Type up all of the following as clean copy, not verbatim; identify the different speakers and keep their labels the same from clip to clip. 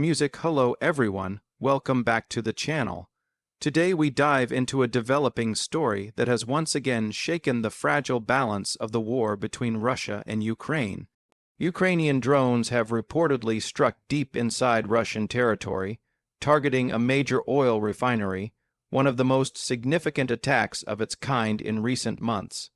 Speaker 1: Music. Hello everyone, welcome back to the channel. Today we dive into a developing story that has once again shaken the fragile balance of the war between Russia and Ukraine. Ukrainian drones have reportedly struck deep inside Russian territory, targeting a major oil refinery, one of the most significant attacks of its kind in recent months.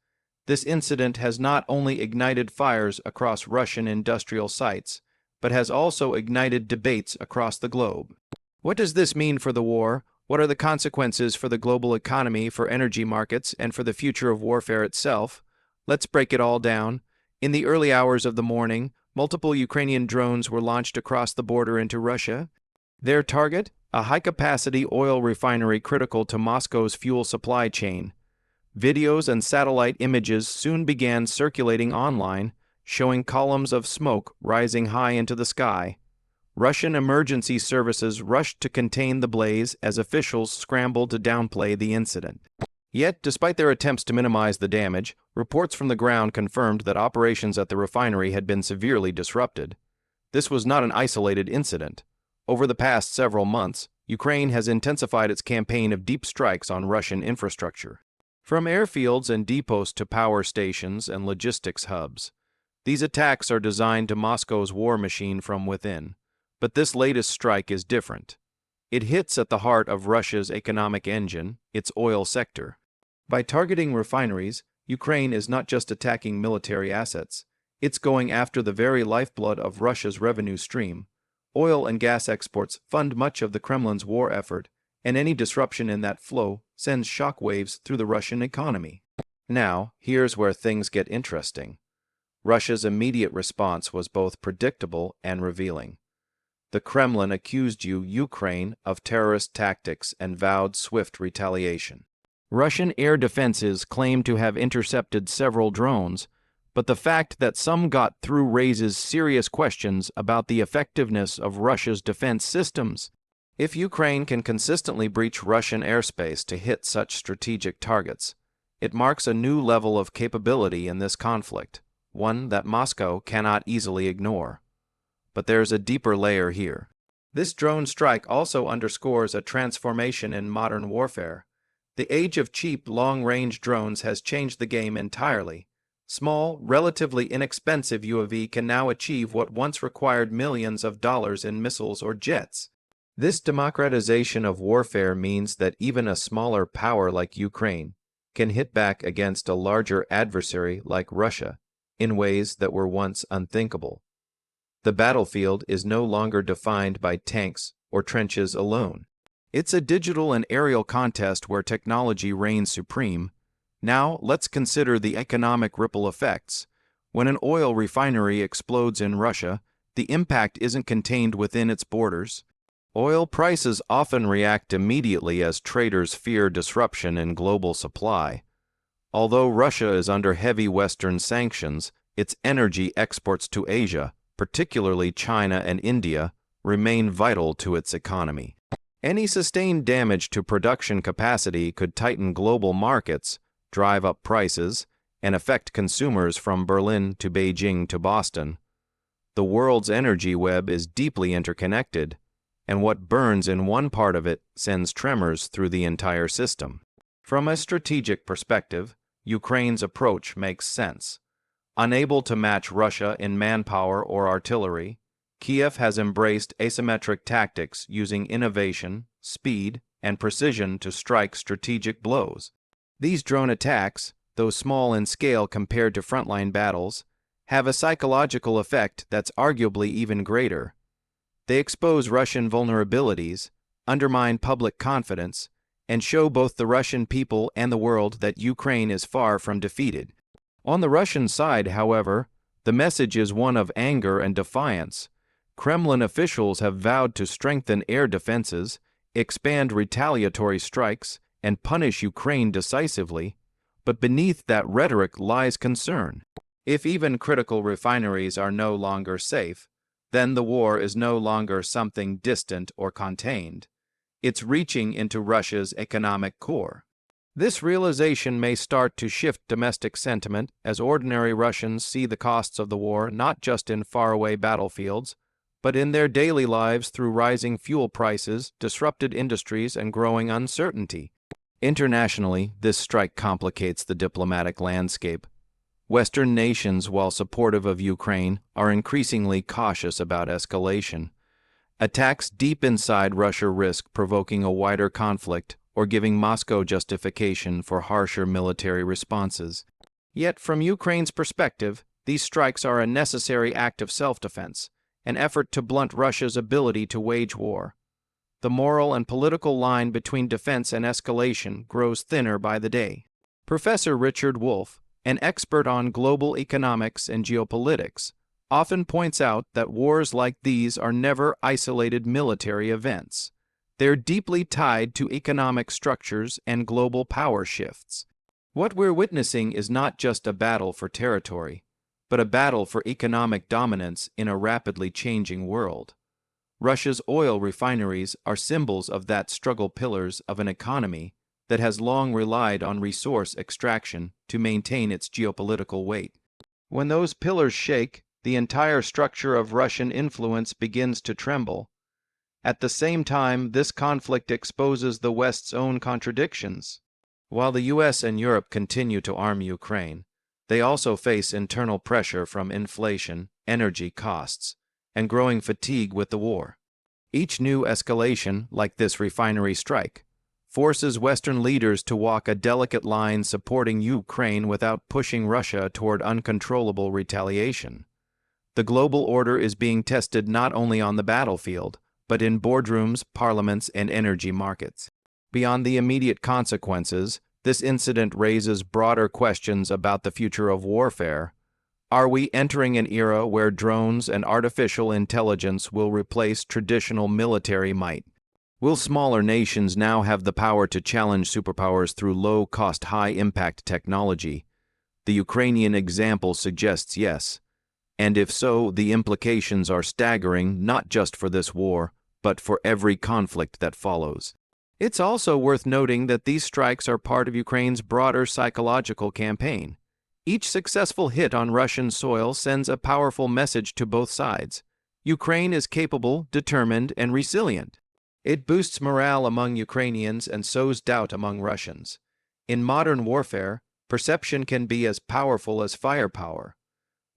Speaker 1: This incident has not only ignited fires across Russian industrial sites, but has also ignited debates across the globe. What does this mean for the war? What are the consequences for the global economy, for energy markets, and for the future of warfare itself? Let's break it all down. In the early hours of the morning, multiple Ukrainian drones were launched across the border into Russia. Their target? A high-capacity oil refinery critical to Moscow's fuel supply chain. Videos and satellite images soon began circulating online, showing columns of smoke rising high into the sky. Russian emergency services rushed to contain the blaze as officials scrambled to downplay the incident. Yet, despite their attempts to minimize the damage, reports from the ground confirmed that operations at the refinery had been severely disrupted. This was not an isolated incident. Over the past several months, Ukraine has intensified its campaign of deep strikes on Russian infrastructure. From airfields and depots to power stations and logistics hubs, these attacks are designed to Moscow's war machine from within. But this latest strike is different. It hits at the heart of Russia's economic engine, its oil sector. By targeting refineries, Ukraine is not just attacking military assets, it's going after the very lifeblood of Russia's revenue stream. Oil and gas exports fund much of the Kremlin's war effort, and any disruption in that flow sends shockwaves through the Russian economy. Now, here's where things get interesting. Russia's immediate response was both predictable and revealing. The Kremlin accused Ukraine of terrorist tactics and vowed swift retaliation. Russian air defenses claimed to have intercepted several drones, but the fact that some got through raises serious questions about the effectiveness of Russia's defense systems. If Ukraine can consistently breach Russian airspace to hit such strategic targets, it marks a new level of capability in this conflict, one that Moscow cannot easily ignore. But there's a deeper layer here. This drone strike also underscores a transformation in modern warfare. The age of cheap, long-range drones has changed the game entirely. Small, relatively inexpensive UAV can now achieve what once required millions of dollars in missiles or jets. This democratization of warfare means that even a smaller power like Ukraine can hit back against a larger adversary like Russia in ways that were once unthinkable. The battlefield is no longer defined by tanks or trenches alone. It's a digital and aerial contest where technology reigns supreme. Now, let's consider the economic ripple effects. When an oil refinery explodes in Russia, the impact isn't contained within its borders. Oil prices often react immediately as traders fear disruption in global supply. Although Russia is under heavy Western sanctions, its energy exports to Asia, particularly China and India, remain vital to its economy. Any sustained damage to production capacity could tighten global markets, drive up prices, and affect consumers from Berlin to Beijing to Boston. The world's energy web is deeply interconnected, and what burns in one part of it sends tremors through the entire system. From a strategic perspective, Ukraine's approach makes sense. Unable to match Russia in manpower or artillery, Kyiv has embraced asymmetric tactics using innovation, speed, and precision to strike strategic blows. These drone attacks, though small in scale compared to frontline battles, have a psychological effect that's arguably even greater. They expose Russian vulnerabilities, undermine public confidence, and show both the Russian people and the world that Ukraine is far from defeated. On the Russian side, however, the message is one of anger and defiance. Kremlin officials have vowed to strengthen air defenses, expand retaliatory strikes, and punish Ukraine decisively, but beneath that rhetoric lies concern. If even critical refineries are no longer safe, then the war is no longer something distant or contained. It's reaching into Russia's economic core. This realization may start to shift domestic sentiment as ordinary Russians see the costs of the war not just in faraway battlefields, but in their daily lives through rising fuel prices, disrupted industries, and growing uncertainty. Internationally, this strike complicates the diplomatic landscape. Western nations, while supportive of Ukraine, are increasingly cautious about escalation. Attacks deep inside Russia risk provoking a wider conflict or giving Moscow justification for harsher military responses. Yet, from Ukraine's perspective, these strikes are a necessary act of self-defense, an effort to blunt Russia's ability to wage war. The moral and political line between defense and escalation grows thinner by the day. Professor Richard Wolff, an expert on global economics and geopolitics, often points out that wars like these are never isolated military events. They're deeply tied to economic structures and global power shifts. What we're witnessing is not just a battle for territory, but a battle for economic dominance in a rapidly changing world. Russia's oil refineries are symbols of that struggle, pillars of an economy that has long relied on resource extraction to maintain its geopolitical weight. When those pillars shake, the entire structure of Russian influence begins to tremble. At the same time, this conflict exposes the West's own contradictions. While the US and Europe continue to arm Ukraine, they also face internal pressure from inflation, energy costs, and growing fatigue with the war. Each new escalation, like this refinery strike, forces Western leaders to walk a delicate line supporting Ukraine without pushing Russia toward uncontrollable retaliation. The global order is being tested not only on the battlefield, but in boardrooms, parliaments, and energy markets. Beyond the immediate consequences, this incident raises broader questions about the future of warfare. Are we entering an era where drones and artificial intelligence will replace traditional military might? Will smaller nations now have the power to challenge superpowers through low-cost, high-impact technology? The Ukrainian example suggests yes. And if so, the implications are staggering, not just for this war, but for every conflict that follows. It's also worth noting that these strikes are part of Ukraine's broader psychological campaign. Each successful hit on Russian soil sends a powerful message to both sides. Ukraine is capable, determined, and resilient. It boosts morale among Ukrainians and sows doubt among Russians. In modern warfare, perception can be as powerful as firepower.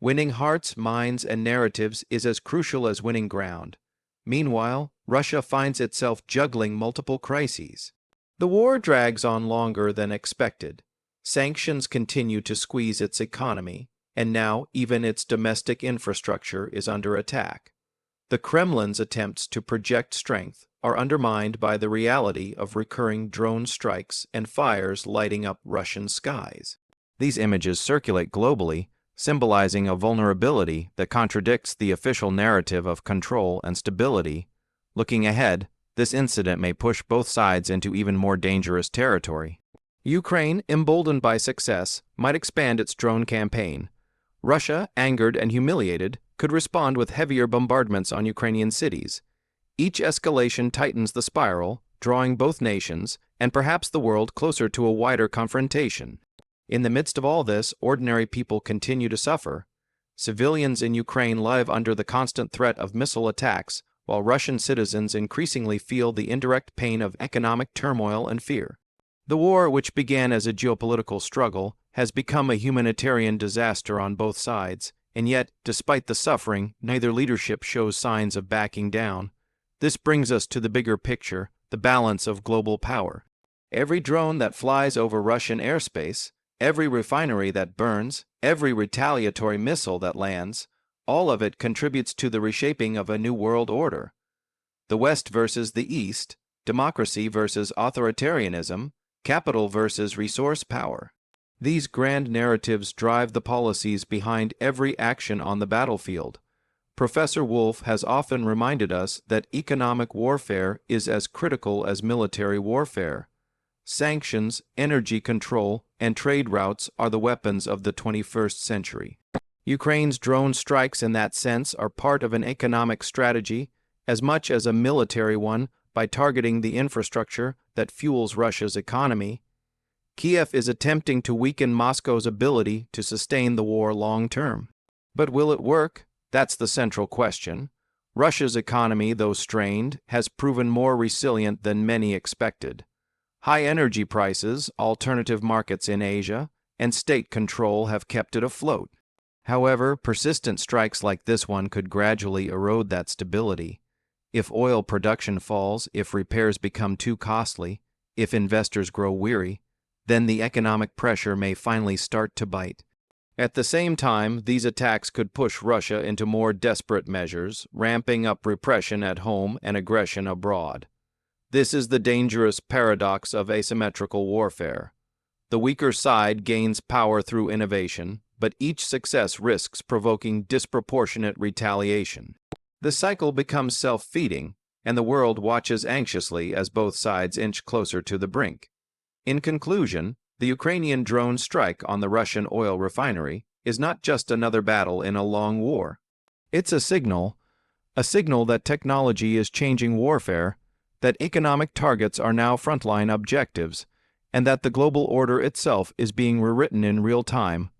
Speaker 1: Winning hearts, minds, and narratives is as crucial as winning ground. Meanwhile, Russia finds itself juggling multiple crises. The war drags on longer than expected. Sanctions continue to squeeze its economy, and now even its domestic infrastructure is under attack. The Kremlin's attempts to project strength are undermined by the reality of recurring drone strikes and fires lighting up Russian skies. These images circulate globally, symbolizing a vulnerability that contradicts the official narrative of control and stability. Looking ahead, this incident may push both sides into even more dangerous territory. Ukraine, emboldened by success, might expand its drone campaign. Russia, angered and humiliated, could respond with heavier bombardments on Ukrainian cities. Each escalation tightens the spiral, drawing both nations, and perhaps the world, closer to a wider confrontation. In the midst of all this, ordinary people continue to suffer. Civilians in Ukraine live under the constant threat of missile attacks, while Russian citizens increasingly feel the indirect pain of economic turmoil and fear. The war, which began as a geopolitical struggle, has become a humanitarian disaster on both sides, and yet, despite the suffering, neither leadership shows signs of backing down. This brings us to the bigger picture, the balance of global power. Every drone that flies over Russian airspace, every refinery that burns, every retaliatory missile that lands, all of it contributes to the reshaping of a new world order. The West versus the East, democracy versus authoritarianism, capital versus resource power. These grand narratives drive the policies behind every action on the battlefield. Professor Wolff has often reminded us that economic warfare is as critical as military warfare. Sanctions, energy control, and trade routes are the weapons of the 21st century. Ukraine's drone strikes in that sense are part of an economic strategy as much as a military one by targeting the infrastructure that fuels Russia's economy. Kyiv is attempting to weaken Moscow's ability to sustain the war long term. But will it work? That's the central question. Russia's economy, though strained, has proven more resilient than many expected. High energy prices, alternative markets in Asia, and state control have kept it afloat. However, persistent strikes like this one could gradually erode that stability. If oil production falls, if repairs become too costly, if investors grow weary, then the economic pressure may finally start to bite. At the same time, these attacks could push Russia into more desperate measures, ramping up repression at home and aggression abroad. This is the dangerous paradox of asymmetrical warfare. The weaker side gains power through innovation, but each success risks provoking disproportionate retaliation. The cycle becomes self-feeding, and the world watches anxiously as both sides inch closer to the brink. In conclusion, the Ukrainian drone strike on the Russian oil refinery is not just another battle in a long war. It's a signal that technology is changing warfare, that economic targets are now frontline objectives, and that the global order itself is being rewritten in real time.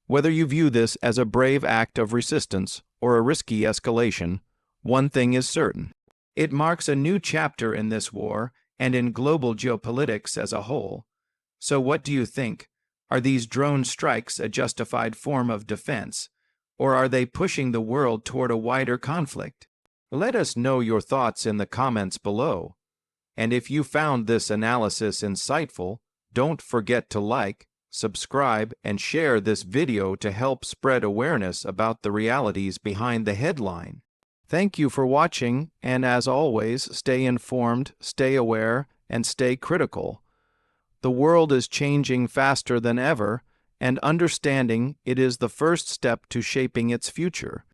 Speaker 1: Whether you view this as a brave act of resistance or a risky escalation, one thing is certain. It marks a new chapter in this war and in global geopolitics as a whole. So what do you think? Are these drone strikes a justified form of defense, or are they pushing the world toward a wider conflict? Let us know your thoughts in the comments below. And if you found this analysis insightful, don't forget to like, subscribe, and share this video to help spread awareness about the realities behind the headline. Thank you for watching, and as always, stay informed, stay aware, and stay critical. The world is changing faster than ever, and understanding it is the first step to shaping its future.